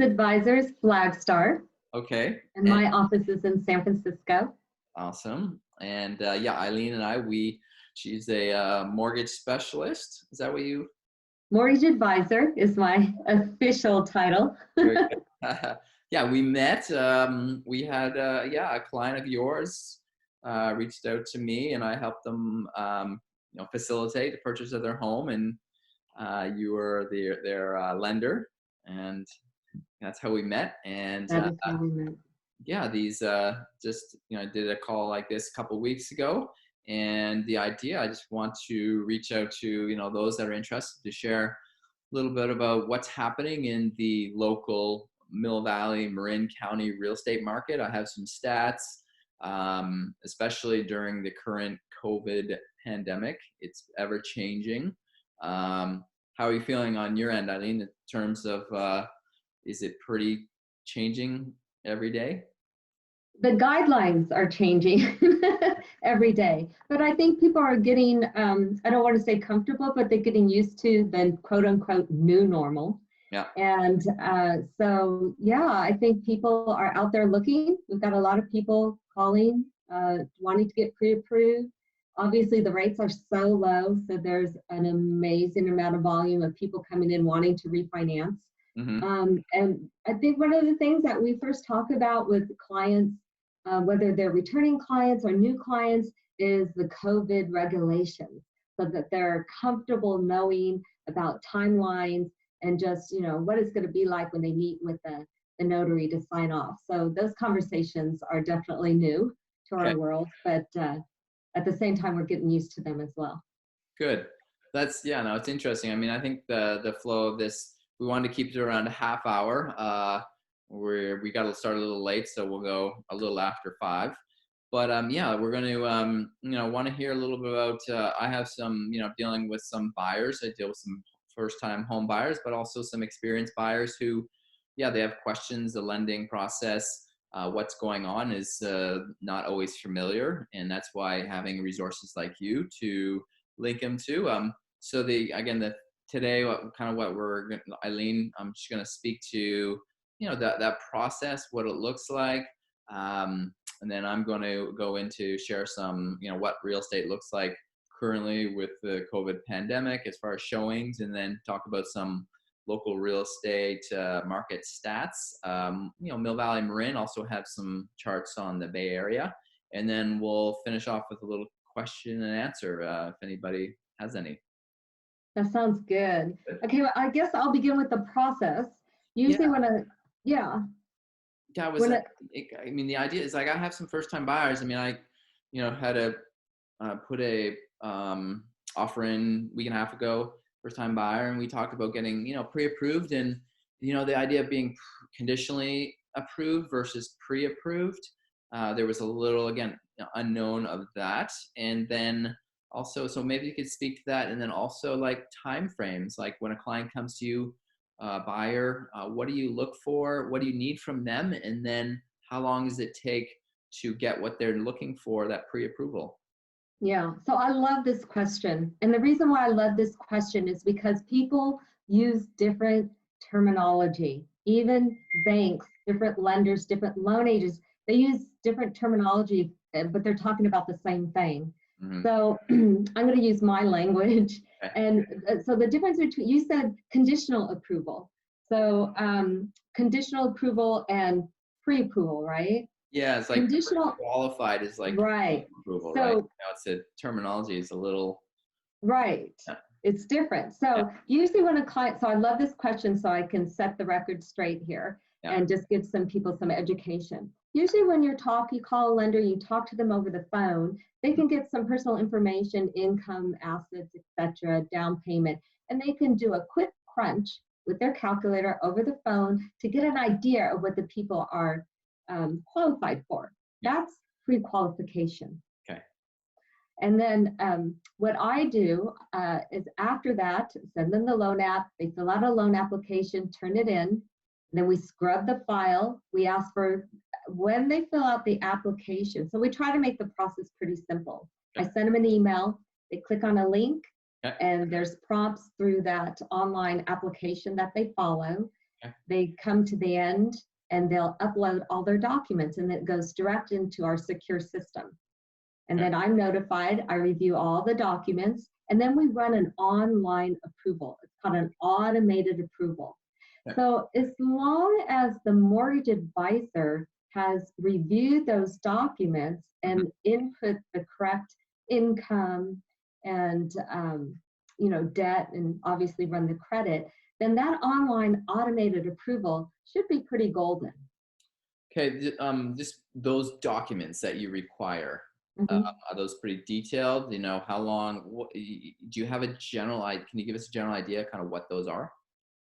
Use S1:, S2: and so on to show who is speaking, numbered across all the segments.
S1: Advisors, Flagstar,
S2: Okay.
S1: and my office is in San Francisco.
S2: Awesome. And yeah, Eileen and she's a mortgage specialist. Is that what you?
S1: Mortgage advisor is my official title.
S2: Very good. Yeah, we met. We had a client of yours reached out to me, and I helped them facilitate the purchase of their home, and you were their lender, and that's how we met. And
S1: That is how we met.
S2: yeah, these just I did a call like this a couple weeks ago, and the idea, I just want to reach out to those that are interested to share a little bit about what's happening in the local Mill Valley, Marin County real estate market. I have some stats, especially during the current COVID pandemic. It's ever changing. How are you feeling on your end, Eileen, in terms of is it pretty changing every day?
S1: The guidelines are changing every day, but I think people are getting, I don't want to say comfortable, but they're getting used to the quote unquote new normal.
S2: Yeah.
S1: And so, yeah, I think people are out there looking. We've got a lot of people calling, wanting to get pre-approved. Obviously, the rates are so low, so there's an amazing amount of volume of people coming in wanting to refinance.
S2: Mm-hmm.
S1: And I think one of the things that we first talk about with clients, whether they're returning clients or new clients, is the COVID regulations, so that they're comfortable knowing about timelines and just, what it's going to be like when they meet with the notary to sign off. So those conversations are definitely new to our world, but at the same time, we're getting used to them as well.
S2: Good. It's interesting. I mean, I think the flow of this, we wanted to keep it around a half hour. We got to start a little late, so we'll go a little after 5. But we're going to want to hear a little bit about. I have some dealing with some buyers. I deal with some first-time home buyers, but also some experienced buyers who, they have questions. The lending process, what's going on, is not always familiar, and that's why having resources like you to link them to. So today, what we're going, Eileen, I'm just going to speak to, that process, what it looks like. And then I'm going to go into share some, what real estate looks like currently with the COVID pandemic as far as showings, and then talk about some local real estate market stats. Mill Valley, Marin also have some charts on the Bay Area. And then we'll finish off with a little question and answer if anybody has any.
S1: That sounds good. Okay, well, I guess I'll begin with the process. Usually
S2: I mean, the idea is like, I have some first-time buyers. I mean, I had to put a offer in a week and a half ago, first-time buyer, and we talked about getting pre-approved, and the idea of being conditionally approved versus pre-approved. There was a little, again, unknown of that. And then also, so maybe you could speak to that, and then also like time frames, like when a client comes to you, buyer, what do you look for? What do you need from them? And then how long does it take to get what they're looking for, that pre-approval?
S1: Yeah, so I love this question. And the reason why I love this question is because people use different terminology. Even banks, different lenders, different loan agents, they use different terminology, but they're talking about the same thing. Mm-hmm. So I'm going to use my language. And so the difference between, you said conditional approval. So conditional approval and pre-approval, right?
S2: Yeah, it's like conditional qualified is like
S1: right
S2: approval,
S1: so,
S2: right? Now it's a terminology is a little
S1: right. Yeah. It's different. So usually when a client, so I love this question so I can set the record straight here and just give some people some education. Usually when you call a lender, you talk to them over the phone, they can get some personal information, income, assets, etc., down payment, and they can do a quick crunch with their calculator over the phone to get an idea of what the people are qualified for. That's pre-qualification.
S2: Okay.
S1: And then what I do is after that, send them the loan app, they fill out a loan application, turn it in, then we scrub the file. We ask for, when they fill out the application, so we try to make the process pretty simple. Okay. I send them an email, they click on a link, and there's prompts through that online application that they follow. they come to the end and they'll upload all their documents, and it goes direct into our secure system. And then I'm notified, I review all the documents, and then we run an online approval. It's called an automated approval. So as long as the mortgage advisor has reviewed those documents and input the correct income and debt, and obviously run the credit, then that online automated approval should be pretty golden.
S2: Okay, just those documents that you require, are those pretty detailed? You know, how long, do you have a general idea? Can you give us a general idea kind of what those are?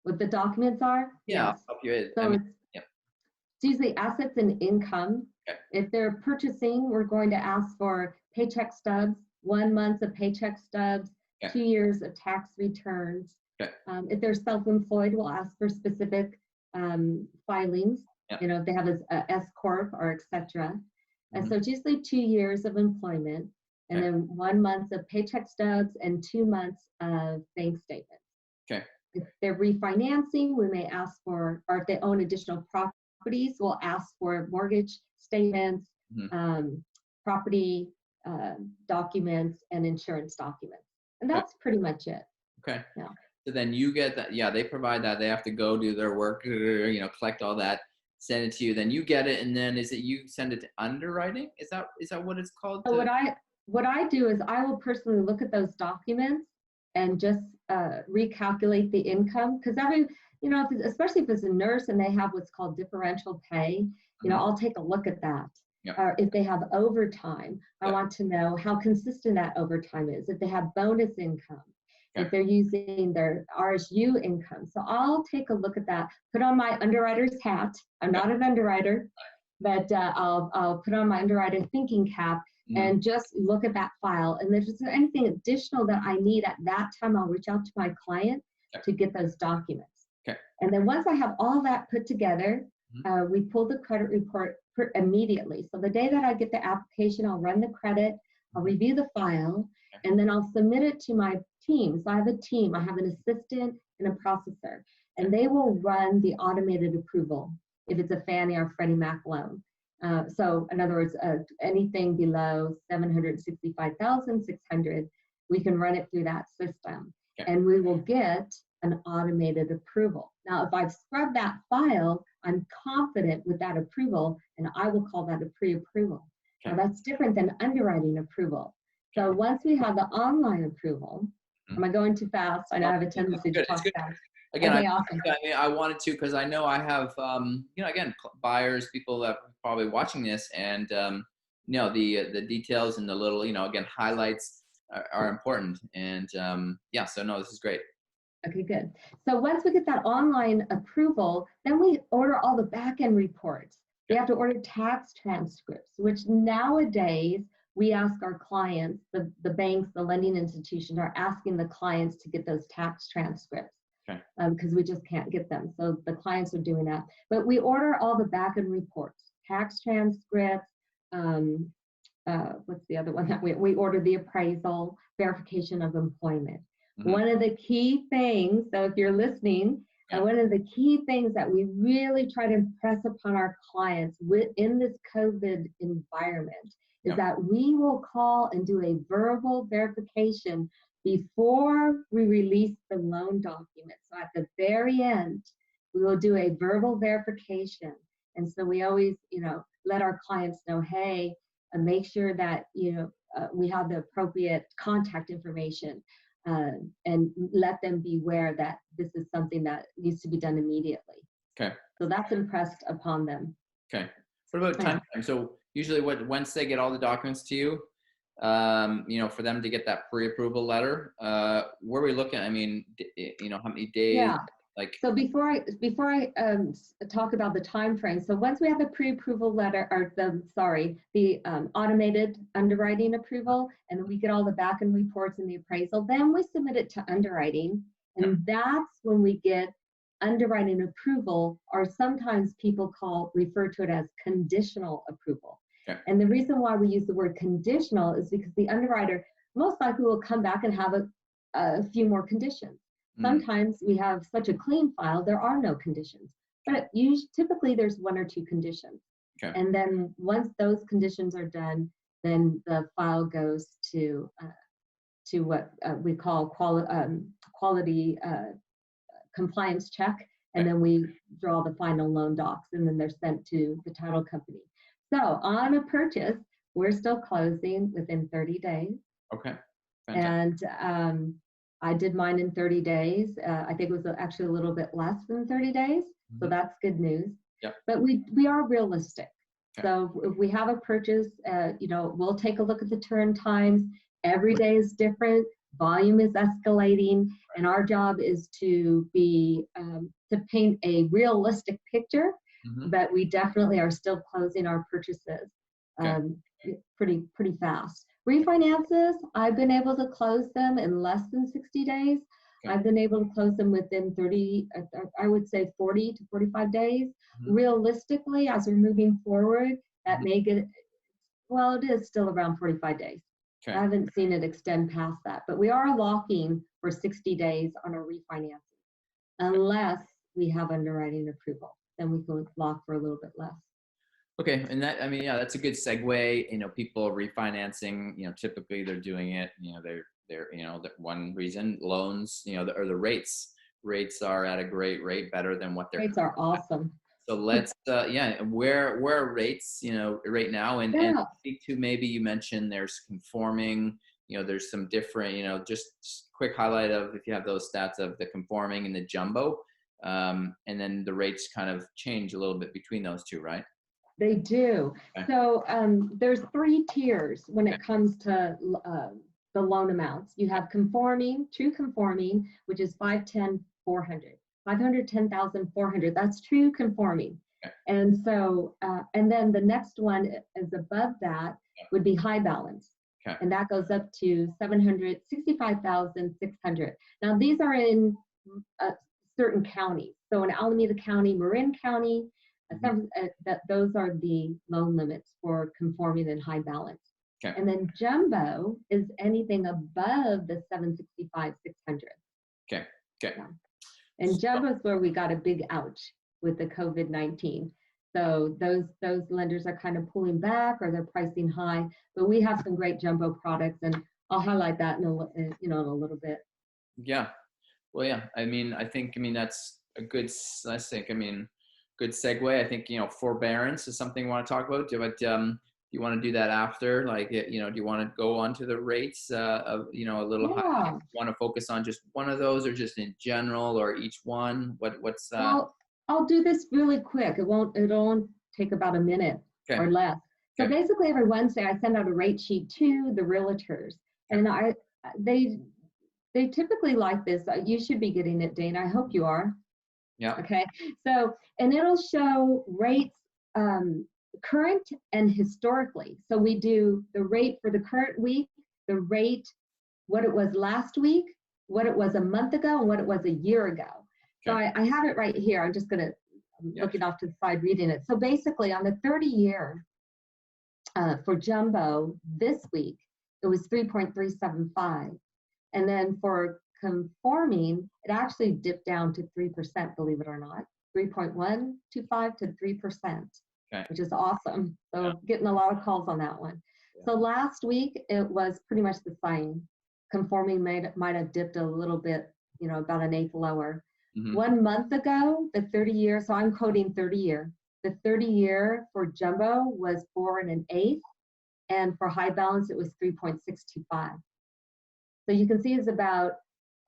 S1: What the documents are?
S2: Yeah,
S1: Yes. So it's usually assets and income. If they're purchasing, we're going to ask for paycheck stubs, 1 month of paycheck stubs, 2 years of tax returns. If they're self-employed, we'll ask for specific filings, if they have a S corp or etc. And so it's usually 2 years of employment, and then 1 month of paycheck stubs and 2 months of bank statements. If they're refinancing, we may ask for, or if they own additional properties, we'll ask for mortgage statements, property documents, and insurance documents. And that's pretty much it.
S2: So then you get that, they provide that. They have to go do their work, collect all that, send it to you. Then you get it, and then is it you send it to underwriting? Is that what it's called?
S1: So what I do is I will personally look at those documents and just recalculate the income, because especially if it's a nurse and they have what's called differential pay, I'll take a look at that. Or if they have overtime, I want to know how consistent that overtime is. If they have bonus income, if they're using their RSU income. So I'll take a look at that, put on my underwriter's hat. I'm not an underwriter, but I'll put on my underwriter thinking cap and just look at that file. And if there's anything additional that I need at that time, I'll reach out to my client to get those documents. And then once I have all that put together, we pull the credit report immediately. So the day that I get the application, I'll run the credit, I'll review the file, and then I'll submit it to my team. So I have a team, I have an assistant and a processor, and they will run the automated approval if it's a Fannie or Freddie Mac loan. So in other words, anything below $765,600, we can run it through that system, and we will get an automated approval. Now, if I've scrubbed that file, I'm confident with that approval, and I will call that a pre-approval. Now, that's different than underwriting approval. So once we have the online approval, am I going too fast? I know I have a tendency to talk fast.
S2: Again,
S1: awesome.
S2: I wanted to, because I know I have, buyers, people that are probably watching this, and the details and the little, again, highlights are important. And so no, this is great.
S1: Okay, good. So once we get that online approval, then we order all the back-end reports. We have to order tax transcripts, which nowadays we ask our clients, the banks, the lending institutions are asking the clients to get those tax transcripts because we just can't get them. So the clients are doing that. But we order all the back-end reports, tax transcripts, what's the other one that we order? The appraisal, verification of employment. One of the key things, so if you're listening, one of the key things that we really try to impress upon our clients within this COVID environment is that we will call and do a verbal verification before we release the loan document. So at the very end, we will do a verbal verification. And so we always, let our clients know, hey, make sure that, we have the appropriate contact information. And let them be aware that this is something that needs to be done immediately. So that's impressed upon them.
S2: What about time frame? So usually once they get all the documents to you, for them to get that pre-approval letter, where are we looking? I mean, how many days? So before I
S1: talk about the time frame, so once we have the pre-approval letter, or the automated underwriting approval, and then we get all the back-end reports and the appraisal, then we submit it to underwriting, and that's when we get underwriting approval, or sometimes people refer to it as conditional approval. And the reason why we use the word conditional is because the underwriter most likely will come back and have a few more conditions. Sometimes we have such a clean file, there are no conditions, but usually, typically there's one or two conditions.
S2: Okay.
S1: And then once those conditions are done, then the file goes to what we call quality compliance check, and then we draw the final loan docs, and then they're sent to the title company. So on a purchase, we're still closing within 30 days.
S2: Okay. Fantastic.
S1: And I did mine in 30 days. I think it was actually a little bit less than 30 days. So that's good news.
S2: Yep.
S1: But we are realistic. Okay. So if we have a purchase, we'll take a look at the turn times. Every day is different. Volume is escalating, and our job is to be to paint a realistic picture. But we definitely are still closing our purchases pretty fast. Refinances, I've been able to close them in less than 60 days. Okay. I've been able to close them within 30, I would say 40 to 45 days. Realistically, as we're moving forward, that may get, well, it is still around 45 days. Okay. I haven't seen it extend past that, but we are locking for 60 days on our refinancing, unless we have underwriting approval. Then we can lock for a little bit less.
S2: Okay, and that, I mean, yeah, that's a good segue. People refinancing, typically they're doing it, they're that one reason, loans, or the rates are at a great rate, better than what their
S1: rates are awesome.
S2: So let's, where are rates, right now, and speak to, maybe you mentioned there's conforming, there's some different, just quick highlight of, if you have those stats of the conforming and the jumbo, and then the rates kind of change a little bit between those two, right?
S1: They do. Okay. So there's 3 tiers when it comes to the loan amounts. You have conforming, true conforming, which is 510,400. 510,400. That's true conforming. Okay. And so, and then the next one is above that would be high balance. Okay. And that goes up to 765,600. Now these are in certain counties. So in Alameda County, Marin County, those are the loan limits for conforming and high balance. Okay. And then jumbo is anything above the 765,600.
S2: Okay. Okay.
S1: Yeah. And jumbo is where we got a big ouch with the COVID-19. So those lenders are kind of pulling back, or they're pricing high. But we have some great jumbo products, and I'll highlight that in a little bit.
S2: Yeah. Well, yeah. I think that's a good. Good segue. I think, forbearance is something you want to talk about. Do you want to do that after? Like, do you want to go on to the rates of, a little high? Do you want to focus on just one of those, or just in general, or each one? What's
S1: Well, I'll do this really quick. It'll take about a minute or less. So basically every Wednesday I send out a rate sheet to the realtors, and they typically like this. You should be getting it, Dane. I hope you are.
S2: Yeah.
S1: Okay. So, and it'll show rates current and historically. So we do the rate for the current week, the rate, what it was last week, what it was a month ago, and what it was a year ago. Okay. So I have it right here. I'm just going to look it off to the side reading it. So basically on the 30-year for jumbo this week, it was 3.375. And then for conforming, it actually dipped down to 3%, believe it or not, 3.125 to 3%, which is awesome. So getting a lot of calls on that one. Yeah. So last week, it was pretty much the same. Conforming might have dipped a little bit, about an eighth lower. 1 month ago, the 30-year, so I'm quoting 30-year, the 30-year for jumbo was 4 1/8, and for high balance, it was 3.625. So you can see it's about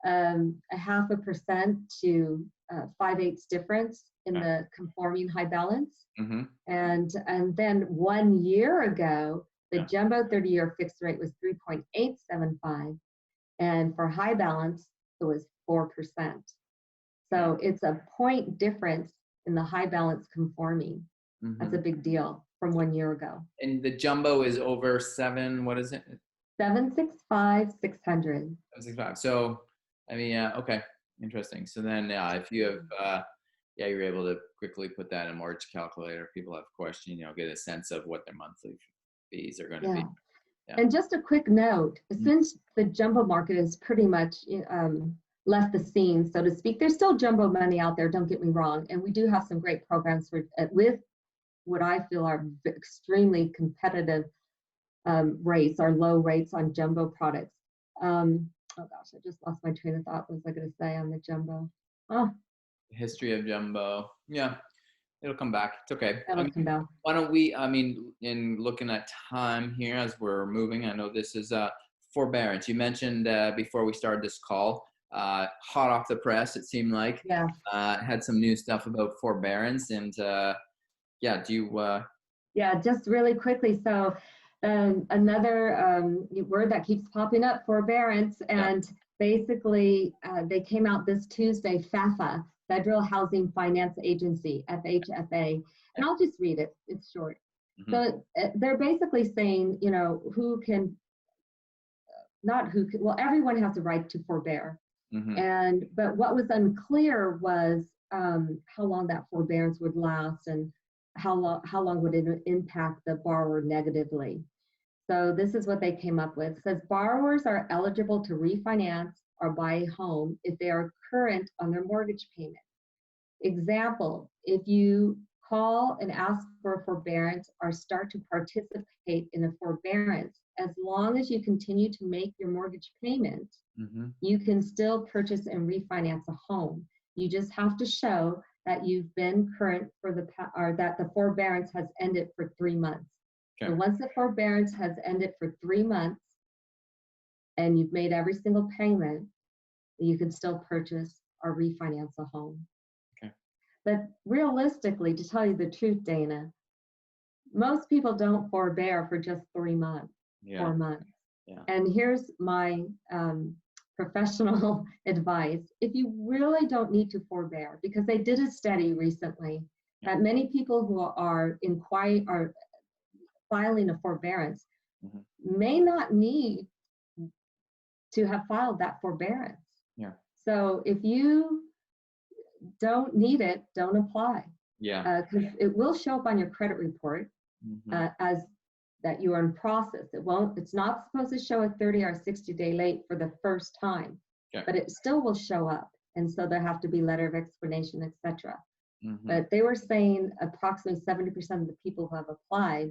S1: 0.5% to 5/8 difference in the conforming high balance. And then 1 year ago, the jumbo 30-year fixed rate was 3.875, and for high balance, it was 4%. So it's a point difference in the high balance conforming. That's a big deal from 1 year ago.
S2: And the jumbo is over 7, what is it?
S1: 765,600.
S2: 765. So, okay, interesting. So then, if you have, you're able to quickly put that in a mortgage calculator. If people have questions, get a sense of what their monthly fees are going to be. Yeah.
S1: And just a quick note, since the jumbo market is pretty much, left the scene, so to speak. There's still jumbo money out there, don't get me wrong. And we do have some great programs for with what I feel are extremely competitive rates, or low rates on jumbo products. Oh gosh, I just lost my train of thought. What was I going to say on the jumbo? Oh,
S2: History of jumbo. Yeah, it'll come back. It's okay.
S1: that'll come down.
S2: Why don't we, in looking at time here as we're moving, I know this is forbearance. You mentioned before we started this call, hot off the press, it seemed like.
S1: Yeah.
S2: Had some new stuff about forbearance, and yeah, do you?
S1: Yeah, just really quickly. So another word that keeps popping up, forbearance, and basically they came out this Tuesday, FAFA, Federal Housing Finance Agency, FHFA, and I'll just read it, it's short.
S2: Mm-hmm.
S1: So they're basically saying, you know, who can, not who can, well, everyone has a right to forbear.
S2: Mm-hmm.
S1: But what was unclear was how long that forbearance would last, and how long would it impact the borrower negatively. So this is what they came up with. It says borrowers are eligible to refinance or buy a home if they are current on their mortgage payment. Example, if you call and ask for a forbearance or start to participate in a forbearance, as long as you continue to make your mortgage payment, you can still purchase and refinance a home. You just have to show that you've been current for or that the forbearance has ended for 3 months. Okay. So once the forbearance has ended for 3 months and you've made every single payment, you can still purchase or refinance a home.
S2: Okay.
S1: But realistically, to tell you the truth, Dana, most people don't forbear for just 3 months, 4 months. Yeah. And here's my professional advice. If you really don't need to forbear, because they did a study recently that many people who are filing a forbearance may not need to have filed that forbearance. Yeah. So if you don't need it, don't apply. Yeah. Because it will show up on your credit report as that you are in process. It's not supposed to show a 30 or 60 day late for the first time, but it still will show up. And so there have to be letter of explanation, etc. But they were saying approximately 70% of the people who have applied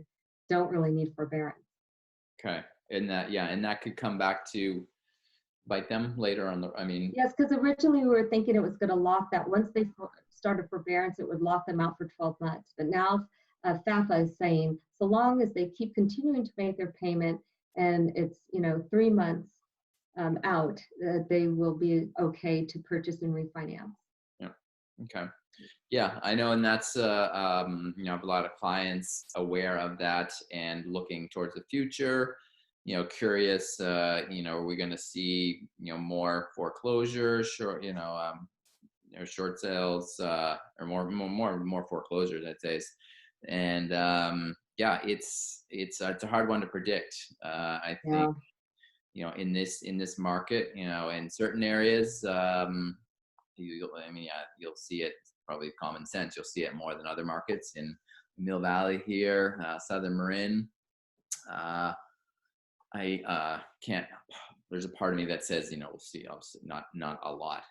S1: don't really need forbearance. Okay.
S2: And that could come back to bite them later on
S1: Yes, because originally we were thinking it was going to lock that once they started forbearance, it would lock them out for 12 months. But now FAFA is saying, so long as they keep continuing to make their payment and it's 3 months out, they will be okay to purchase and refinance.
S2: Yeah. Okay. Yeah, I know, and that's I have a lot of clients aware of that and looking towards the future. Curious. Are we going to see more foreclosures, short short sales, or more foreclosures, I'd say. And it's a hard one to predict. I think in this market, in certain areas, you'll see it. Probably common sense. You'll see it more than other markets in Mill Valley here, Southern Marin. I can't. There's a part of me that says, we'll see. Obviously, not a lot.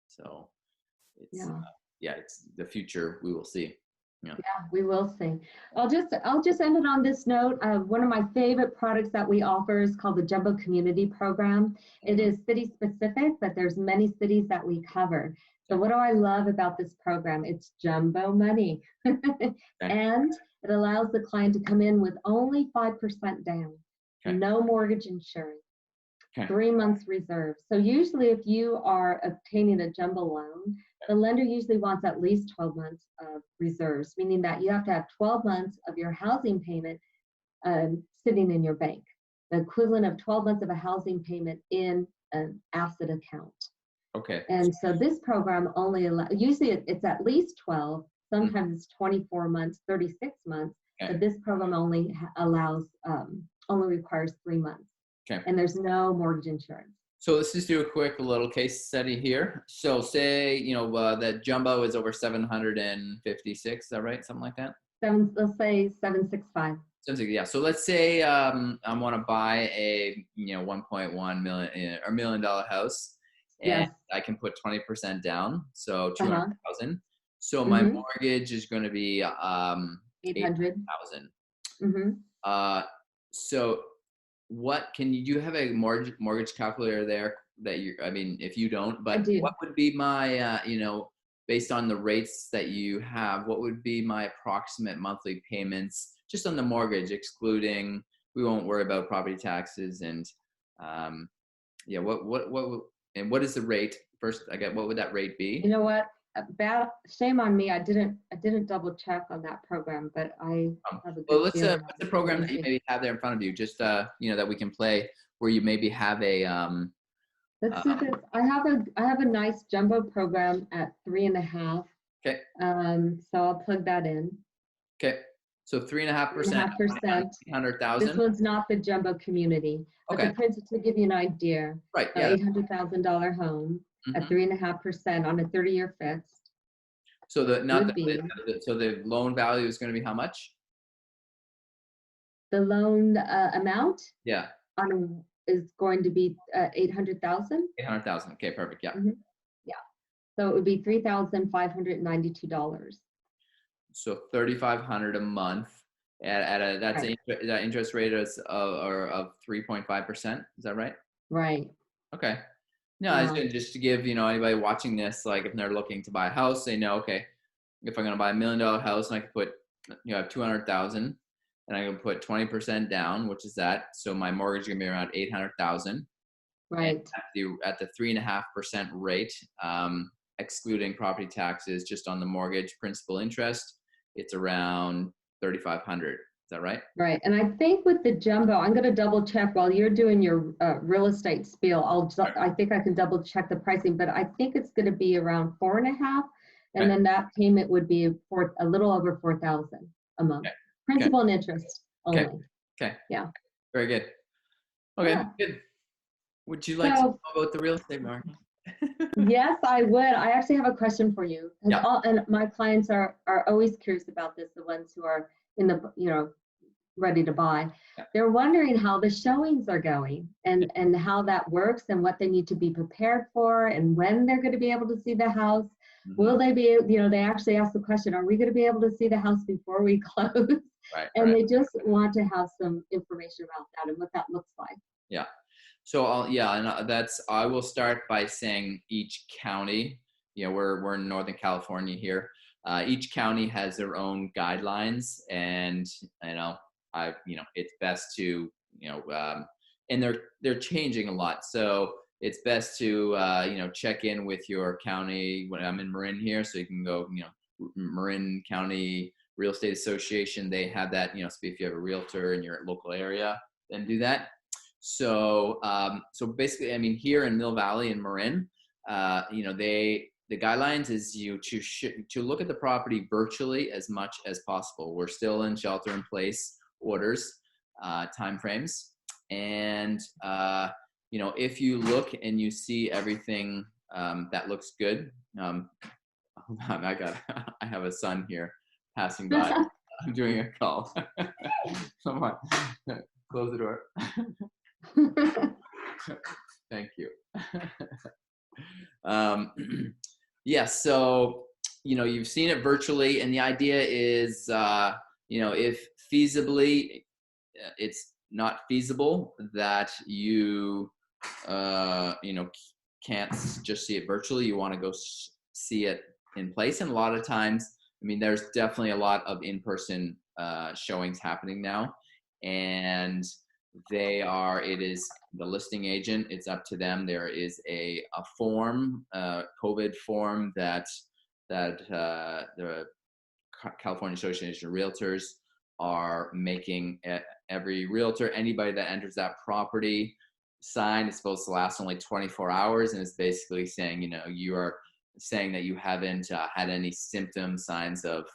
S2: So it's it's the future. We will see. Yeah,
S1: we will see. I'll just end it on this note. One of my favorite products that we offer is called the Jumbo Community Program. It is city specific, but there's many cities that we cover. So what do I love about this program? It's jumbo money. And it allows the client to come in with only 5% down, no mortgage insurance, 3 months reserve. So usually if you are obtaining a jumbo loan, the lender usually wants at least 12 months of reserves, meaning that you have to have 12 months of your housing payment sitting in your bank, the equivalent of 12 months of a housing payment in an asset account.
S2: Okay.
S1: And so this program only usually it's at least 12, sometimes it's 24 months, 36 months, but this program only only requires 3 months. Okay. And there's no mortgage insurance.
S2: So let's just do a quick little case study here. So say, that jumbo is over 756, is that right? Something like that?
S1: Let's say 765.
S2: Yeah. So let's say I want to buy a $1.1 million or $1 million house. and
S1: Yes.
S2: I can put 20% down, so
S1: Uh-huh.
S2: 200,000. So my
S1: Mm-hmm.
S2: mortgage is going to be
S1: 800.
S2: 800,000.
S1: Mm-hmm.
S2: So what can you do? You have a mortgage calculator there that you? I mean, if you don't,
S1: I
S2: but
S1: do.
S2: what would be my based on the rates that you have, what would be my approximate monthly payments just on the mortgage, excluding, we won't worry about property taxes and yeah, and what is the rate? First, I get, what would that rate be?
S1: You know what? Bad shame on me. I didn't double check on that program, but I have a
S2: Well,
S1: good feeling.
S2: what's the program that you maybe have there in front of you? Just that we can play where you maybe have a
S1: Let's do this. I have a nice jumbo program at 3.5.
S2: okay.
S1: So I'll plug that in.
S2: Okay. So 3.5%,
S1: 3.5%. This
S2: 800,000.
S1: one's not the jumbo community, but
S2: Okay.
S1: the principal, to give you an idea,
S2: Right.
S1: an
S2: Yeah.
S1: $800,000 home at 3.5% on a 30-year fixed.
S2: So so the loan value is going to be how much?
S1: The loan amount
S2: Yeah.
S1: is going to be 800,000.
S2: 800,000. Okay. Perfect. Yeah.
S1: Mm-hmm. Yeah. So it would be $3,592.
S2: So 3,500 a month at a that's
S1: Right.
S2: that interest rate is of 3.5%. Is that right?
S1: Right.
S2: Okay. No,
S1: Yeah.
S2: it's good just to give anybody watching this, like if they're looking to buy a house, they know, okay, if I'm going to buy $1 million house and I can put 200,000 and I can put 20% down, which is that. So my mortgage is going to be around 800,000.
S1: Right.
S2: At the 3.5% rate, excluding property taxes, just on the mortgage principal interest, it's around 3,500. Is that right?
S1: Right. And I think with the jumbo, I'm going to double check while you're doing your real estate spiel. I think I can double check the pricing, but I think it's going to be around 4.5. And
S2: Okay.
S1: then that payment would be for a little over 4,000 a month.
S2: Okay.
S1: Principal and interest only.
S2: Okay.
S1: Yeah.
S2: Very good. Okay.
S1: Yeah.
S2: Good. Would you like to know about the real estate market?
S1: Yes, I would. I actually have a question for you.
S2: Yeah.
S1: And my clients are always curious about this, the ones who are in the, ready to buy.
S2: Yeah.
S1: They're wondering how the showings are going and how that works and what they need to be prepared for and when they're going to be able to see the house.
S2: Mm-hmm.
S1: Will they be, they actually ask the question, are we going to be able to see the house before we close?
S2: Right.
S1: And they just want to have some information about that and what that looks like.
S2: Yeah. So I will start by saying each county, we're in Northern California here. Each county has their own guidelines, and it's best to and they're changing a lot. So it's best to check in with your county. When I'm in Marin here, so you can go Marin County Real Estate Association. They have that. So if you have a realtor in your local area, then do that. So basically, I mean, here in Mill Valley and Marin, the guidelines is to look at the property virtually as much as possible. We're still in shelter-in-place orders, timeframes, and if you look and you see everything that looks good. Hold on, I have a son here passing by. I'm doing a call. Come on, close the door. Thank you. So you've seen it virtually, and the idea is if feasibly it's not feasible that you can't just see it virtually, you want to go see it in place. And a lot of times, I mean, there's definitely a lot of in-person showings happening now, and it is the listing agent, it's up to them. There is a form, COVID form that the California Association of Realtors are making every realtor, anybody that enters that property, sign. It's supposed to last only 24 hours, and it's basically saying, you are saying that you haven't had any symptoms, signs of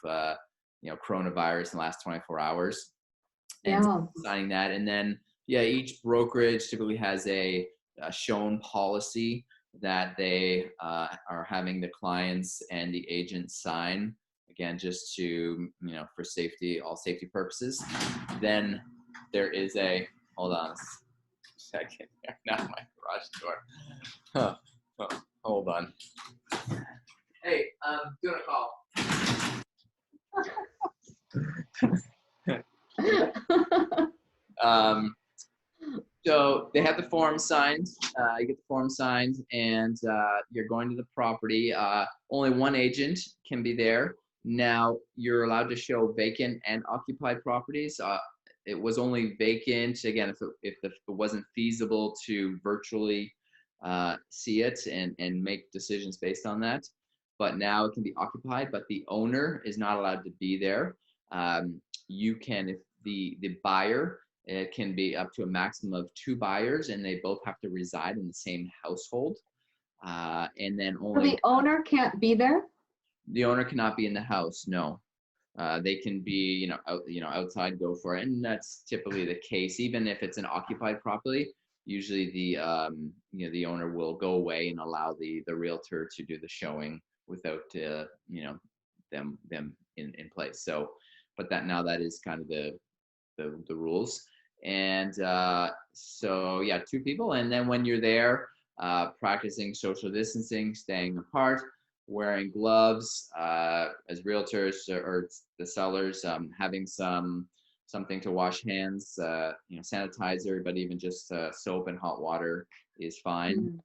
S2: coronavirus in the last 24 hours. And signing that, and then each brokerage typically has a shown policy that they are having the clients and the agent sign, again, just to for safety, all safety purposes. Then there is hold on a second here, not my garage door. Oh, hold on. Hey, doing a call. So they have the form signed. You get the form signed, and you're going to the property. Only one agent can be there. Now you're allowed to show vacant and occupied properties. It was only vacant again if it wasn't feasible to virtually see it and make decisions based on that. But now it can be occupied, but the owner is not allowed to be there. You can, if the buyer, it can be up to a maximum of 2 buyers, and they both have to reside in the same household. And then
S1: So
S2: only
S1: the owner can't be there?
S2: the owner cannot be in the house. No, they can be, outside, go for it, and that's typically the case. Even if it's an occupied property, usually the owner will go away and allow the realtor to do the showing without them in place. So, but that is kind of the rules. And so yeah, 2 people, and then when you're there, practicing social distancing, staying apart, wearing gloves, as realtors or the sellers, having something to wash hands, sanitizer, but even just soap and hot water is fine.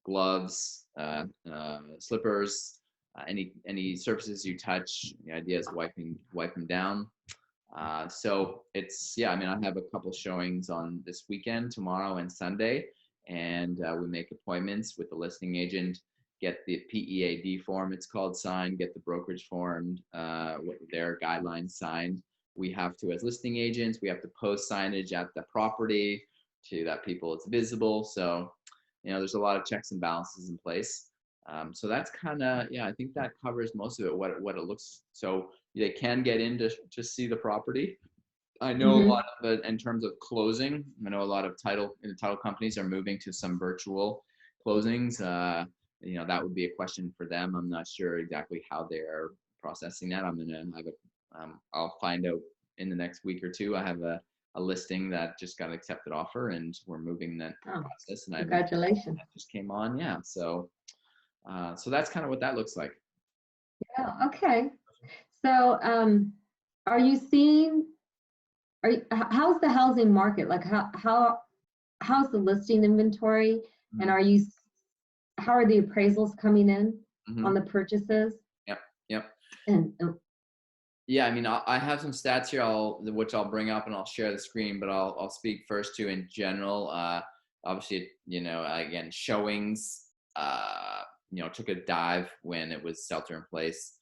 S2: Gloves, slippers, any surfaces you touch, the idea is wipe them down. So it's, I have a couple showings on this weekend, tomorrow and Sunday, and we make appointments with the listing agent, get the PEAD form, it's called, signed, get the brokerage form, with their guidelines signed. We have to, as listing agents, we have to post signage at the property to that people it's visible. So, there's a lot of checks and balances in place. So that's kind of, I think that covers most of it, what it looks. So they can get in to see the property. I know a lot of it in terms of closing. I know a lot of title companies are moving to some virtual closings. That would be a question for them. I'm not sure exactly how they're processing that. I'll find out in the next week or 2. I have a listing that just got accepted offer, and we're moving that process. And
S1: Congratulations.
S2: that just came on. Yeah. So that's kind of what that looks like.
S1: Yeah. Okay. So, how's the housing market? Like how's the listing inventory? And how are the appraisals coming in on the purchases?
S2: Yep.
S1: And
S2: yeah, I have some stats here, which I'll bring up, and I'll share the screen, but I'll speak first to in general. Obviously, again, showings, took a dive when it was shelter in place.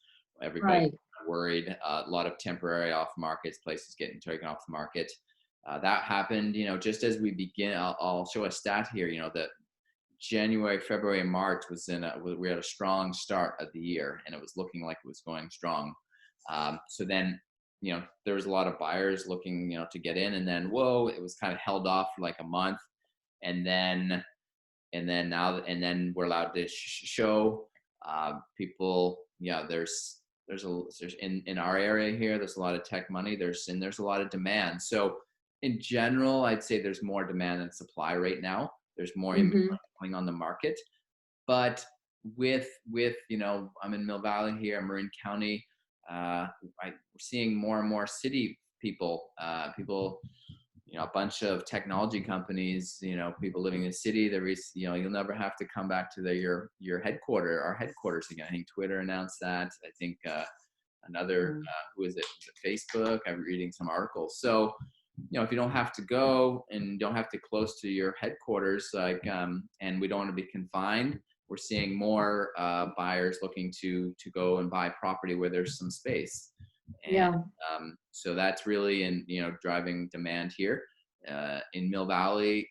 S2: Everybody worried. A lot of temporary off markets, places getting taken off the market. That happened, just as we begin. I'll show a stat here. That January, February, and March we had a strong start of the year, and it was looking like it was going strong. So then, there was a lot of buyers looking, to get in, and then it was kind of held off for like a month, and then we're allowed to show people. Yeah, there's in our area here, there's a lot of tech money. There's a lot of demand. So in general, I'd say there's more demand than supply right now. There's more inventory coming on the market, but with I'm in Mill Valley here, Marin County. We're seeing more and more city people, a bunch of technology companies, people living in the city. You'll never have to come back to our headquarters again. I think Twitter announced that. I think another, who is it? Facebook. I'm reading some articles. So, if you don't have to go and don't have to close to your headquarters, and we don't want to be confined, we're seeing more buyers looking to go and buy property where there's some space. And, so that's really driving demand here. In Mill Valley,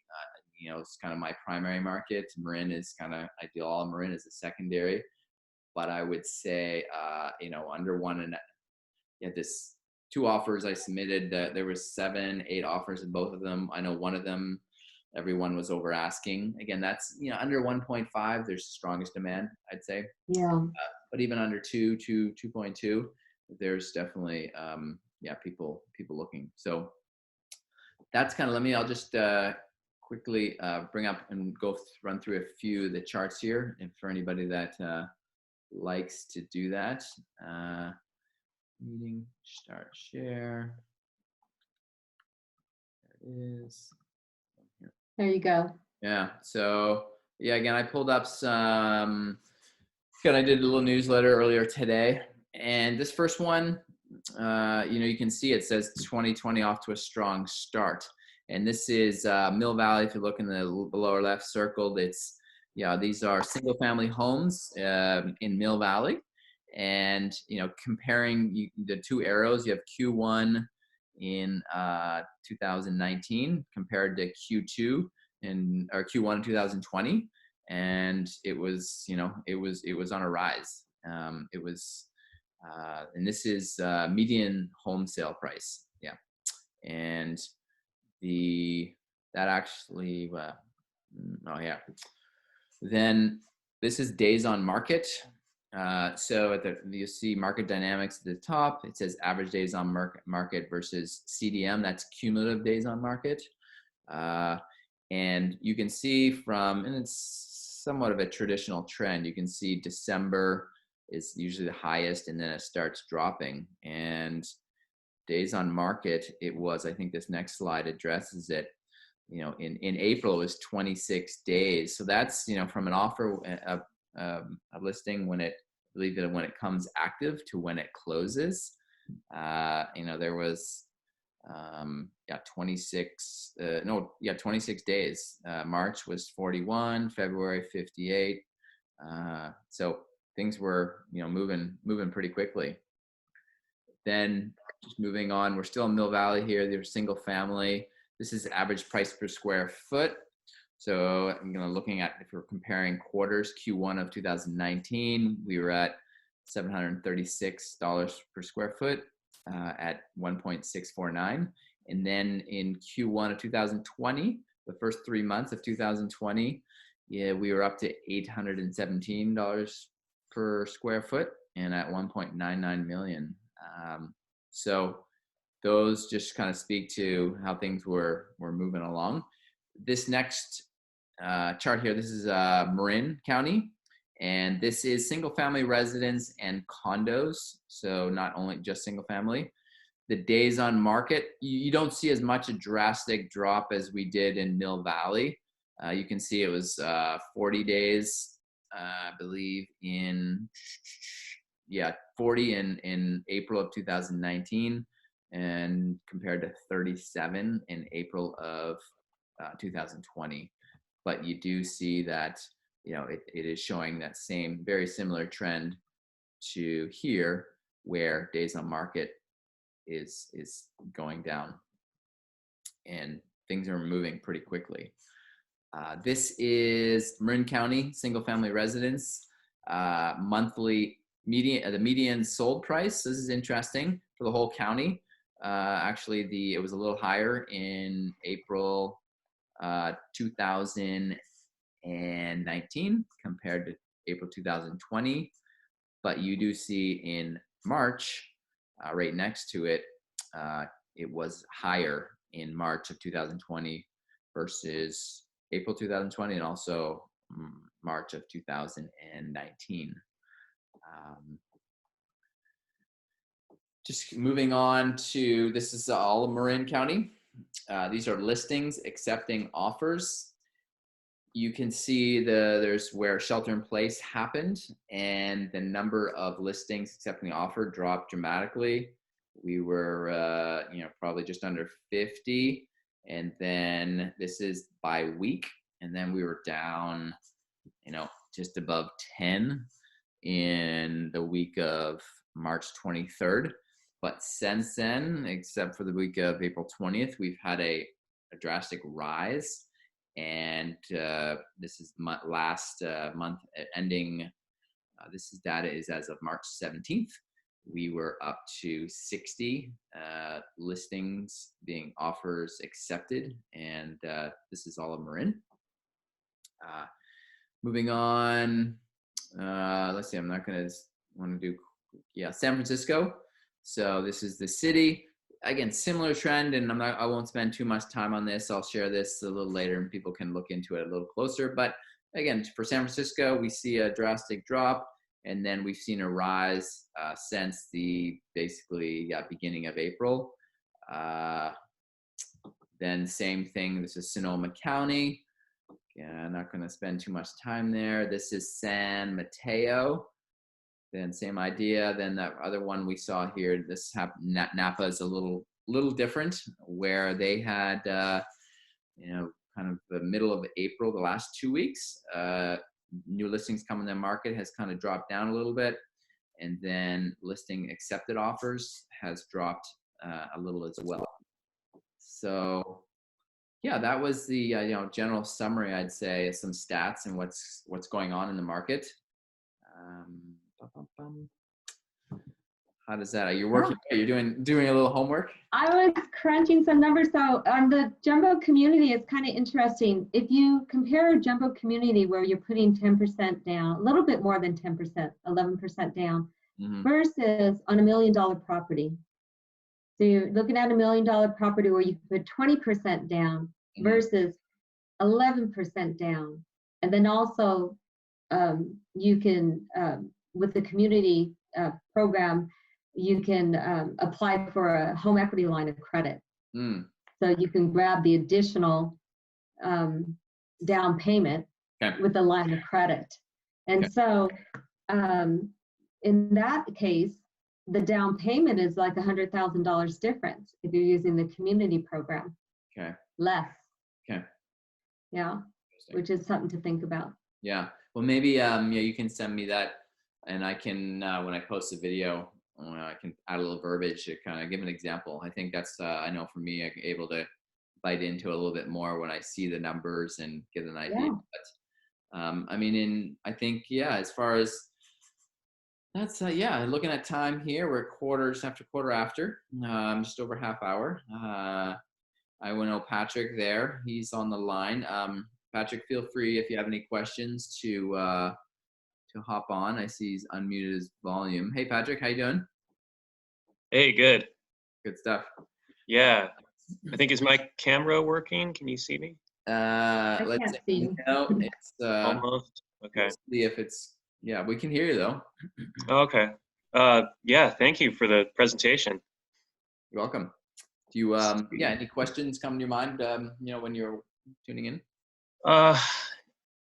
S2: it's kind of my primary market. Marin is kind of ideal. Marin is a secondary, but I would say, under one, and this 2 offers I submitted, there was 7, 8 offers in both of them. I know one of them, everyone was over asking. Again, that's, under 1.5, there's the strongest demand, I'd say.
S1: Yeah.
S2: But even under 2.2, there's definitely, people looking. So that's kind of, I'll just quickly bring up and run through a few of the charts here, and for anybody that likes to do that. Meeting, start share. There it is.
S1: There you go.
S2: Yeah. So yeah, again, I pulled up some. I did a little newsletter earlier today, and this first one, you can see it says 2020 off to a strong start, and this is Mill Valley. If you look in the lower left circled, it's these are single family homes in Mill Valley, and comparing the two arrows, you have Q1 in 2019 compared to Q2 or Q1 in 2020, and it was on a rise. And this is median home sale price, and that actually then this is days on market. So you see market dynamics at the top. It says average days on market versus CDM. That's cumulative days on market. And you can see and it's somewhat of a traditional trend. You can see December is usually the highest, and then it starts dropping. And days on market, it was, I think this next slide addresses it. In April it was 26 days. So that's, from an offer, a listing when it comes active to when it closes, there was 26 days. March was 41, February 58. So things were moving pretty quickly. Then just moving on, we're still in Mill Valley here. There's single family. This is average price per square foot. So I'm looking at, if we're comparing quarters, Q1 of 2019, we were at $736 per square foot at 1.649. And then in Q1 of 2020, the first 3 months of 2020, we were up to $817 per square foot and at 1.99 million. So those just kind of speak to how things were moving along. This next chart here, this is Marin County, and this is single family residence and condos. So not only just single family. The days on market, you don't see as much a drastic drop as we did in Mill Valley. You can see it was 40 days, I believe, 40 in April of 2019, and compared to 37 in April of 2020. But you do see that it is showing that same very similar trend to here, where days on market is going down and things are moving pretty quickly. This is Marin County single family residence monthly median, the median sold price. This is interesting for the whole county. Actually, it was a little higher in April 2019 compared to April 2020, but you do see in March, right next to it, it was higher in March of 2020 versus April 2020, and also March of 2019. Just moving on to, this is all of Marin County. These are listings accepting offers. You can see there's where shelter in place happened, and the number of listings accepting the offer dropped dramatically. We were probably just under 50, and then this is by week, and then we were down just above 10 in the week of March 23rd. But since then, except for the week of April 20th, we've had a drastic rise. And this is last month ending. This data is as of March 17th. We were up to 60 listings being offers accepted, and this is all of Marin. Moving on, let's see. I'm not going to want to do San Francisco. So this is the city. again, similar trend, and I won't spend too much time on this. I'll share this a little later and people can look into it a little closer. But again, for San Francisco, we see a drastic drop, and then we've seen a rise since the beginning of April. Then same thing, this is Sonoma County. Yeah, I'm not going to spend too much time there. This is San Mateo. Then same idea. Then that other one we saw here, this Napa is a little different, where they had, kind of the middle of April, the last 2 weeks, new listings coming to the market has kind of dropped down a little bit. And then listing accepted offers has dropped a little as well. So yeah, that was the general summary, I'd say, some stats and what's going on in the market. How does that? Are you working? Are you doing a little homework?
S1: I was crunching some numbers. So on the jumbo community, it's kind of interesting. If you compare a jumbo community where you're putting 10% down, a little bit more than 10%, 11% down, versus on $1 million property. So you're looking at $1 million property where you put 20% down versus 11% down. And then also you can, with the community program, you can apply for a home equity line of credit. So you can grab the additional down payment with the line of credit. And so in that case, the down payment is like $100,000 difference if you're using the community program. Less. Yeah, which is something to think about. Yeah.
S2: Well, maybe you can send me that, and I can when I post the video, I can add a little verbiage to kind of give an example. I think that's I know for me, I'm able to bite into a little bit more when I see the numbers and get an idea. But I think as far as that's looking at time here, we're quarter after, just over half hour. I will know Patrick there. He's on the line. Patrick, feel free if you have any questions to hop on. I see he's unmuted his volume. Hey, Patrick, how you doing?
S3: Hey, good.
S2: Good stuff.
S3: Yeah. I think, is my camera working? Can you see me?
S2: Let's see. No, it's
S3: almost. Okay.
S2: Let's see if it's, we can hear you though.
S3: Okay. Thank you for the presentation.
S2: You're welcome. Do you any questions come to your mind when you're tuning in?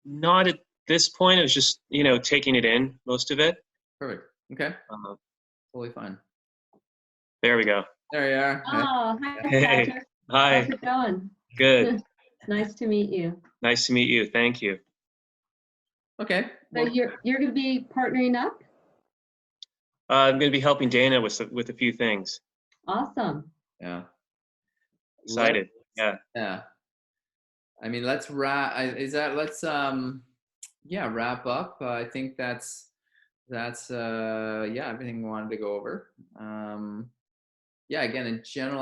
S3: Not at this point. I was just taking it in, most of it.
S2: Perfect. Okay. Totally fine.
S3: There we go.
S2: There you are.
S1: Oh, hi,
S3: hey.
S1: Patrick.
S3: Hi.
S1: How's it going?
S3: Good.
S1: Nice to meet you.
S3: Nice to meet you. Thank you.
S2: Okay.
S1: So you're going to be partnering up?
S3: I'm going to be helping Dana with a few things.
S1: Awesome.
S2: Yeah.
S3: Excited. Yeah.
S2: I mean, let's wrap. Wrap up. I think that's everything we wanted to go over. Again, in general,